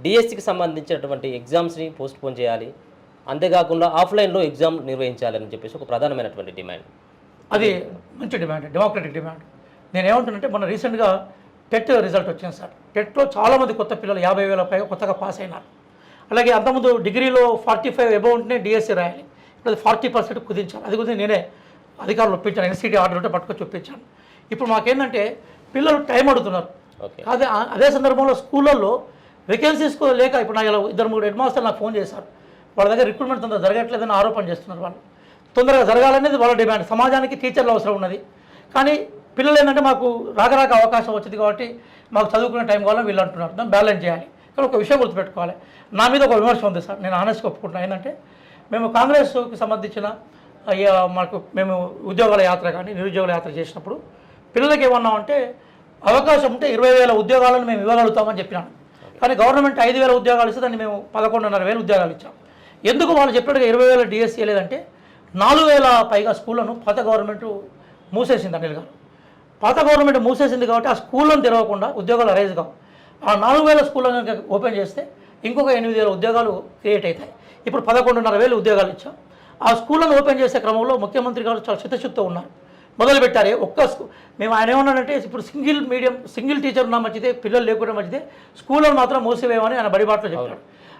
డిఎస్సికి సంబంధించినటువంటి ఎగ్జామ్స్ని పోస్ట్పోన్ చేయాలి, అంతేకాకుండా ఆఫ్లైన్లో ఎగ్జామ్ నిర్వహించాలని చెప్పేసి ఒక ప్రధానమైనటువంటి డిమాండ్. అది మంచి డిమాండ్, డెమోక్రటిక్ డిమాండ్. నేను ఏమంటున్నానంటే మొన్న రీసెంట్గా టెట్ రిజల్ట్ వచ్చింది సార్. టెట్లో చాలామంది కొత్త పిల్లలు 50,000 పైగా కొత్తగా పాస్ అయినారు. అలాగే అంతకుముందు డిగ్రీలో 45 అబౌవ్ ఉంటేనే డిఎస్సి రాయాలి, ఇప్పుడు 40% కుదించాలి. అది కుదిరి నేనే అధికారులు ఒప్పించాను, ఎన్సీటీ ఆర్డర్ ఉంటే పట్టుకొచ్చి ఒప్పించాను. ఇప్పుడు మాకేంటంటే పిల్లలు టైం అడుగుతున్నారు. అదే అదే సందర్భంలో స్కూళ్ళల్లో వేకెన్సీస్ లేక ఇప్పుడు నాకు 2-3 హెడ్ మాస్టర్లు నాకు ఫోన్ చేశారు. వాళ్ళ దగ్గర రిక్రూట్మెంట్ తొందరగా జరగట్లేదని ఆరోపణ చేస్తున్నారు. వాళ్ళు తొందరగా జరగాలనేది వాళ్ళ డిమాండ్. సమాజానికి టీచర్లు అవసరం ఉన్నది, కానీ పిల్లలు ఏంటంటే మాకు రాక అవకాశం వచ్చింది కాబట్టి మాకు చదువుకునే టైం కావాలని వీళ్ళు అంటున్నారు. దాన్ని బ్యాలెన్స్ చేయాలి. కానీ ఒక విషయం గుర్తుపెట్టుకోవాలి, నా మీద ఒక విమర్శ ఉంది సార్, నేను ఆనెస్ట్గా ఒప్పుకుంటున్నాను. ఏంటంటే మేము కాంగ్రెస్కి సంబంధించిన మేము ఉద్యోగాల యాత్ర కానీ నిరుద్యోగుల యాత్ర చేసినప్పుడు పిల్లలకి ఏమన్నామంటే అవకాశం ఉంటే 20,000 ఉద్యోగాలను మేము ఇవ్వగలుగుతామని చెప్పినాను. కానీ గవర్నమెంట్ 5,000 ఉద్యోగాలు ఇస్తే దాన్ని మేము 11,500 ఉద్యోగాలు ఇచ్చాం. ఎందుకు వాళ్ళు చెప్పినట్టుగా 20,000 డిఎస్సీ లేదంటే 4,000 పైగా స్కూళ్ళను పాత గవర్నమెంట్ మూసేసింది. అనిల్ గారు, పాత గవర్నమెంట్ మూసేసింది కాబట్టి ఆ స్కూళ్ళను తెరవకుండా ఉద్యోగాలు అరైజ్ కావు. ఆ 4,000 స్కూళ్ళను కనుక ఓపెన్ చేస్తే ఇంకొక 8,000 ఉద్యోగాలు క్రియేట్ అవుతాయి. ఇప్పుడు 11,500 ఉద్యోగాలు ఇచ్చాం. ఆ స్కూళ్ళను ఓపెన్ చేసే క్రమంలో ముఖ్యమంత్రి గారు చాలా చిత్తశుద్ధితో ఉన్నారు, మొదలుపెట్టారు. మేము ఆయన ఏమన్నాడంటే ఇప్పుడు సింగిల్ టీచర్ ఉన్నా మంచిదే, పిల్లలు లేకుండా మంచిదే, స్కూళ్ళను మాత్రం మూసివేయమని ఆయన బడిబాట్లో చెప్పాడు.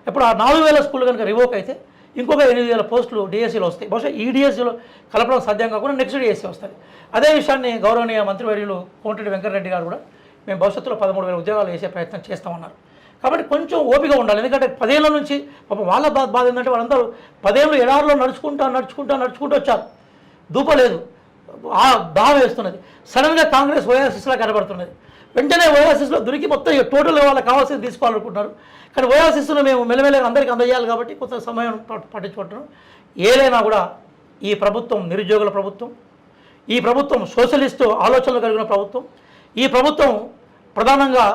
ఇప్పుడు ఆ 4,000 స్కూళ్ళు కనుక రివోక్ అయితే ఇంకొక 8,000 పోస్టులు డిఎస్సీలో వస్తాయి. బహుశా ఈ డిఎస్సీలో కలపడం సాధ్యం కాకుండా నెక్స్ట్ డిఎస్సీ వస్తుంది. అదే విషయాన్ని గౌరవనీయ మంత్రివర్యులు కోమటిరెడ్డి వెంకటరెడ్డి గారు కూడా మేము భవిష్యత్తులో 13,000 ఉద్యోగాలు వేసే ప్రయత్నం చేస్తామన్నారు. కాబట్టి కొంచెం ఓపిక ఉండాలి. ఎందుకంటే 10 ఏళ్ళ నుంచి పాపం వాళ్ళ బాధ ఏంటంటే వాళ్ళందరూ 10 ఏళ్ళు ఎడారిలో నడుచుకుంటూ వచ్చారు, దూపలేదు, దావ వేస్తున్నది. సడన్గా కాంగ్రెస్ ఓయాసిస్లా కనబడుతున్నది. వెంటనే ఓయాసిస్లో దొరికి మొత్తం టోటల్ వాళ్ళకి కావాల్సింది తీసుకోవాలనుకుంటున్నారు. కానీ ఓయాసిస్ను మేము మెల్లమెల్లగా అందరికీ అందజేయాలి కాబట్టి కొంత సమయం పట్టించుకుంటున్నాం. ఏదైనా కూడా ఈ ప్రభుత్వం నిరుద్యోగుల ప్రభుత్వం, ఈ ప్రభుత్వం సోషలిస్టు ఆలోచనలు కలిగిన ప్రభుత్వం, ఈ ప్రభుత్వం ప్రధానంగా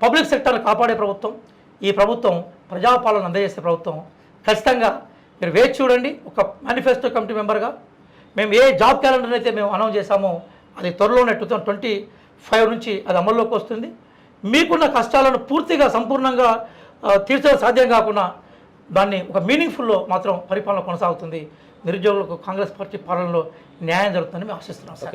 పబ్లిక్ సెక్టర్ కాపాడే ప్రభుత్వం, ఈ ప్రభుత్వం ప్రజాపాలన అందజేసే ప్రభుత్వం. ఖచ్చితంగా మీరు వేచి చూడండి. ఒక మేనిఫెస్టో కమిటీ మెంబర్గా మేము ఏ జాబ్ క్యాలెండర్ అయితే మేము అనౌన్స్ చేశామో అది త్వరలోనే 2025 నుంచి అది అమల్లోకి వస్తుంది. మీకున్న కష్టాలను పూర్తిగా సంపూర్ణంగా తీర్చడం సాధ్యం కాకుండా దాన్ని ఒక మీనింగ్ఫుల్లో మాత్రం పరిపాలన కొనసాగుతుంది. నిరుద్యోగులకు కాంగ్రెస్ పార్టీ పాలనలో న్యాయం జరుగుతుందని మేము ఆశిస్తున్నాం సార్.